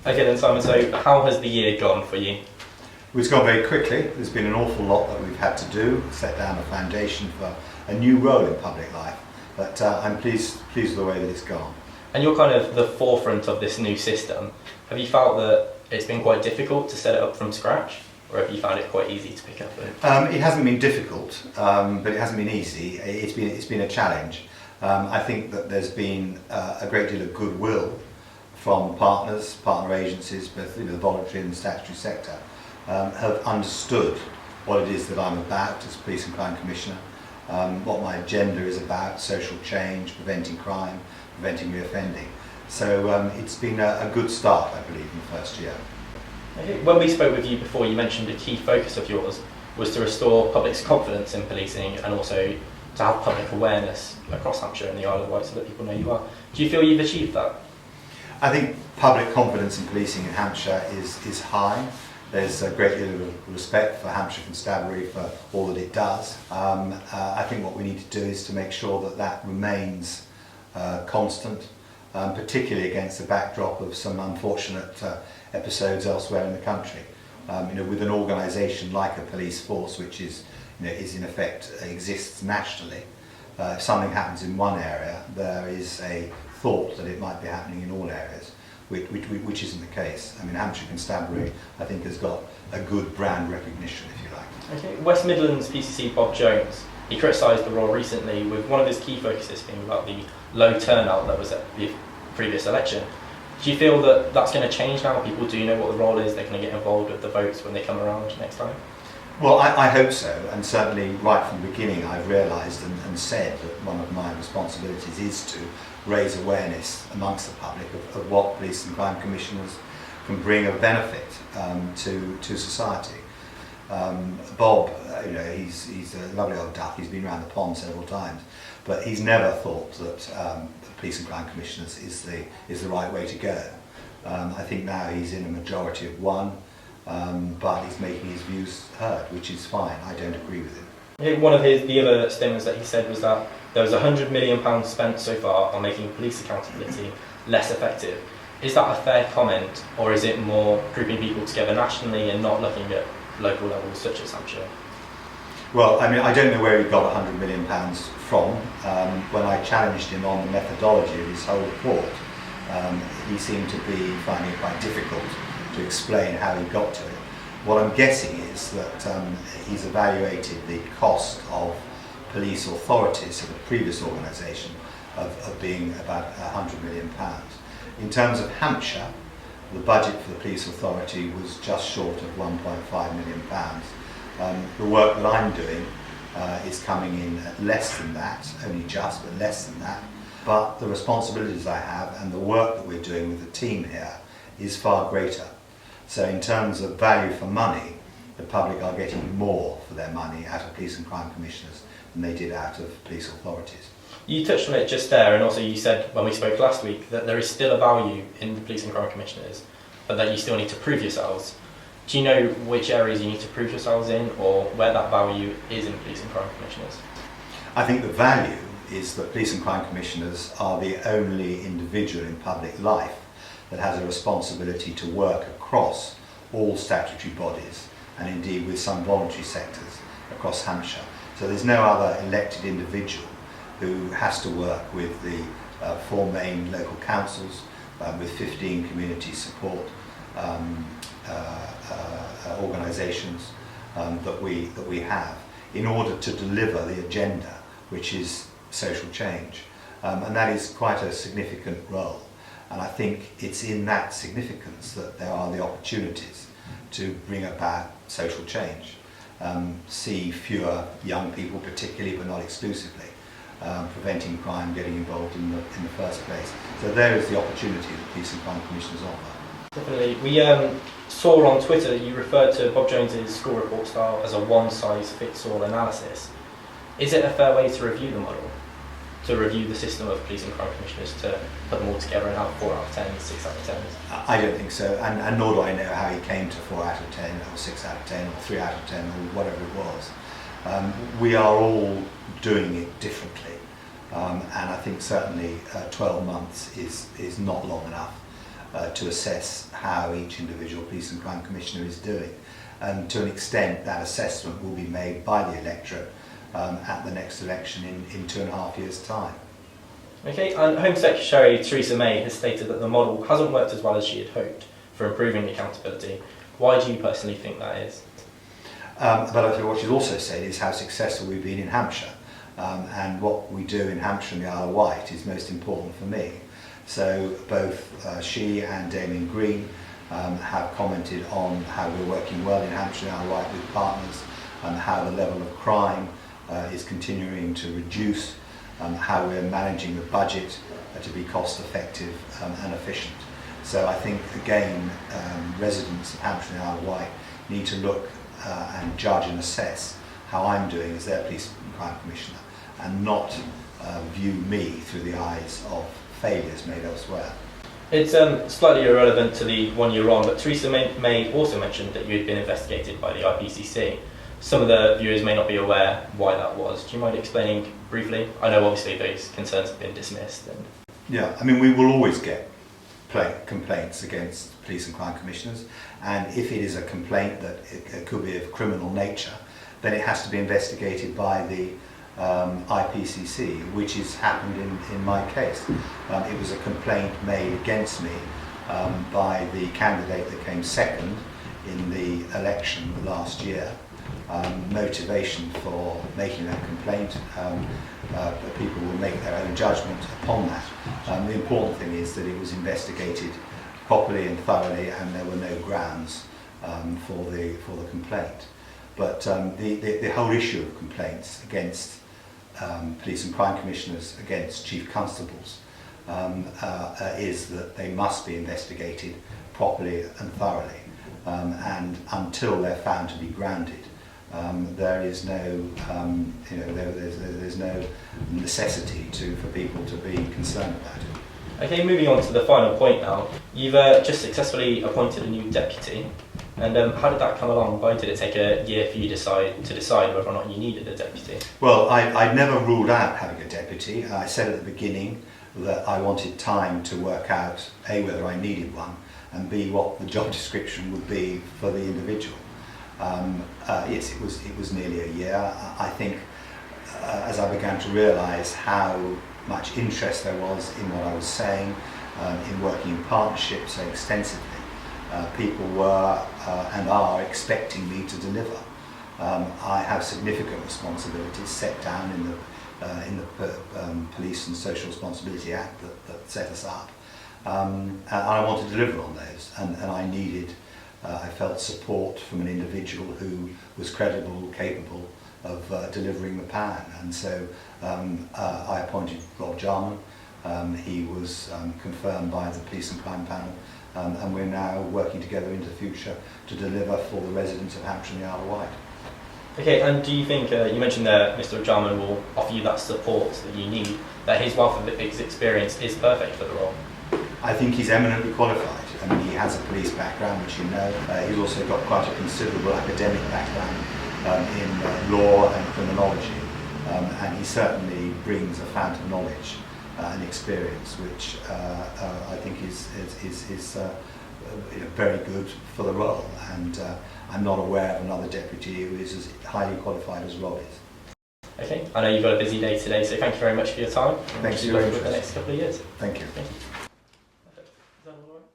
Okay then, Simon, so how has the year gone for you? It's gone very quickly. There's been an awful lot that we've had to do, set down a foundation for a new role in public life, but I'm pleased with the way that it's gone. And you're kind of the forefront of this new system. Have you felt that it's been quite difficult to set it up from scratch, or have you found it quite easy to pick up? It hasn't been difficult, but it hasn't been easy. It's been a challenge. I think that there's been a great deal of goodwill from partner agencies, both the voluntary and the statutory sector, have understood what it is that I'm about as Police and Crime Commissioner, what my agenda is about: social change, preventing crime, preventing reoffending. So it's been a good start, I believe, in the first year. Okay. When we spoke with you before, you mentioned a key focus of yours was to restore public's confidence in policing and also to have public awareness across Hampshire and the Isle of Wight so that people know you are. Do you feel you've achieved that? I think public confidence in policing in Hampshire is high. There's a great deal of respect for Hampshire Constabulary for all that it does. I think what we need to do is to make sure that that remains constant, particularly against the backdrop of some unfortunate episodes elsewhere in the country. With an organisation like a police force, which is in effect exists nationally, if something happens in one area, there is a thought that it might be happening in all areas, which isn't the case. I mean, Hampshire Constabulary, I think, has got a good brand recognition, if you like. Okay. West Midlands PCC Bob Jones, he criticised the role recently with one of his key focuses being about the low turnout that was at the previous election. Do you feel that that's going to change now? People do know what the role is, they're going to get involved with the votes when they come around next time? Well, I hope so, and certainly right from the beginning I've realised and said that one of my responsibilities is to raise awareness amongst the public of what police and crime commissioners can bring of benefit to society. Bob, he's a lovely old duck. He's been around the pond several times, but he's never thought that police and crime commissioners is the right way to go. I think now he's in a majority of one, but he's making his views heard, which is fine. I don't agree with him. One of the other statements that he said was that there was £100 million spent so far on making police accountability less effective. Is that a fair comment, or is it more grouping people together nationally and not looking at local levels such as Hampshire? Well, I mean, I don't know where he got £100 million from. When I challenged him on the methodology of his whole report, he seemed to be finding it quite difficult to explain how he got to it. What I'm guessing is that he's evaluated the cost of police authorities of the previous organisation of being about £100 million. In terms of Hampshire, the budget for the police authority was just short of £1.5 million. The work that I'm doing is coming in at less than that, only just, but less than that. But the responsibilities I have and the work that we're doing with the team here is far greater. So in terms of value for money, the public are getting more for their money out of police and crime commissioners than they did out of police authorities. You touched on it just there, and also you said when we spoke last week that there is still a value in the police and crime commissioners, but that you still need to prove yourselves. Do you know which areas you need to prove yourselves in, or where that value is in police and crime commissioners? I think the value is that police and crime commissioners are the only individual in public life that has a responsibility to work across all statutory bodies, and indeed with some voluntary sectors across Hampshire. So there's no other elected individual who has to work with the 4 main local councils, with 15 community support organisations that we have, in order to deliver the agenda, which is social change. And that is quite a significant role. And I think it's in that significance that there are the opportunities to bring about social change. See fewer young people, particularly, but not exclusively, preventing crime getting involved in the first place. So there is the opportunity that police and crime commissioners offer. Definitely. We saw on Twitter that you referred to Bob Jones's school report style as a one-size-fits-all analysis. Is it a fair way to review the model? To review the system of police and crime commissioners, to put them all together and have 4 out of 10, 6 out of 10? I don't think so, and nor do I know how he came to 4 out of 10, or 6 out of 10, or 3 out of 10, or whatever it was. We are all doing it differently, and I think certainly 12 months is not long enough. to assess how each individual police and crime commissioner is doing. And to an extent, that assessment will be made by the electorate at the next election in 2.5 years' time. Okay, and Home Secretary Theresa May has stated that the model hasn't worked as well as she had hoped for improving accountability. Why do you personally think that is? But I think what she's also said is how successful we've been in Hampshire. And what we do in Hampshire and the Isle of Wight is most important for me. So both she and Damien Green have commented on how we're working well in Hampshire and Isle of Wight with partners, and how the level of crime is continuing to reduce, how we're managing the budget to be cost effective and efficient. So I think again, residents of Hampshire and Isle of Wight need to look and judge and assess how I'm doing as their police and crime commissioner, and not view me through the eyes of failures made elsewhere. It's slightly irrelevant to the one you're on, but Theresa May also mentioned that you had been investigated by the IPCC. Some of the viewers may not be aware why that was. Do you mind explaining briefly? I know obviously those concerns have been dismissed. Yeah, I mean, we will always get complaints against police and crime commissioners, and if it is a complaint that it could be of criminal nature, then it has to be investigated by the IPCC, which has happened in my case. It was a complaint made against me by the candidate that came second in the election last year. Motivation for making that complaint, people will make their own judgment upon that. The important thing is that it was investigated properly and thoroughly, and there were no grounds for the complaint. But the whole issue of complaints against police and crime commissioners, against chief constables, is that they must be investigated properly and thoroughly, and until they're found to be grounded, there is no, there's no necessity for people to be concerned about it. Okay, moving on to the final point now. You've just successfully appointed a new deputy, and how did that come along? Why did it take a year for you to decide whether or not you needed a deputy? Well, I'd never ruled out having a deputy. I said at the beginning that I wanted time to work out A, whether I needed one, and B, what the job description would be for the individual. Yes, it was nearly a year. I think as I began to realise how much interest there was in what I was saying, in working in partnership so extensively, people were and are expecting me to deliver. I have significant responsibilities set down in the Police and Social Responsibility Act that set us up, and I want to deliver on those, and I needed, I felt support from an individual who was credible, capable of delivering the plan, and so I appointed Rob Jarman. He was confirmed by the Police and Crime Panel, and we're now working together into the future to deliver for the residents of Hampshire and the Isle of Wight. Okay, and do you think, you mentioned that Mr. Jarman will offer you that support that you need, that his wealth of experience is perfect for the role? I think he's eminently qualified. I mean, he has a police background, which you know. He's also got quite a considerable academic background in law and criminology, and he certainly brings a fount of knowledge and experience, which I think is very good for the role. And I'm not aware of another deputy who is as highly qualified as Rob is. Okay, I know you've got a busy day today, so thank you very much for your time. Thanks for your your interest. For the interest. next couple of years. Thank you. Thank you. Is that all right?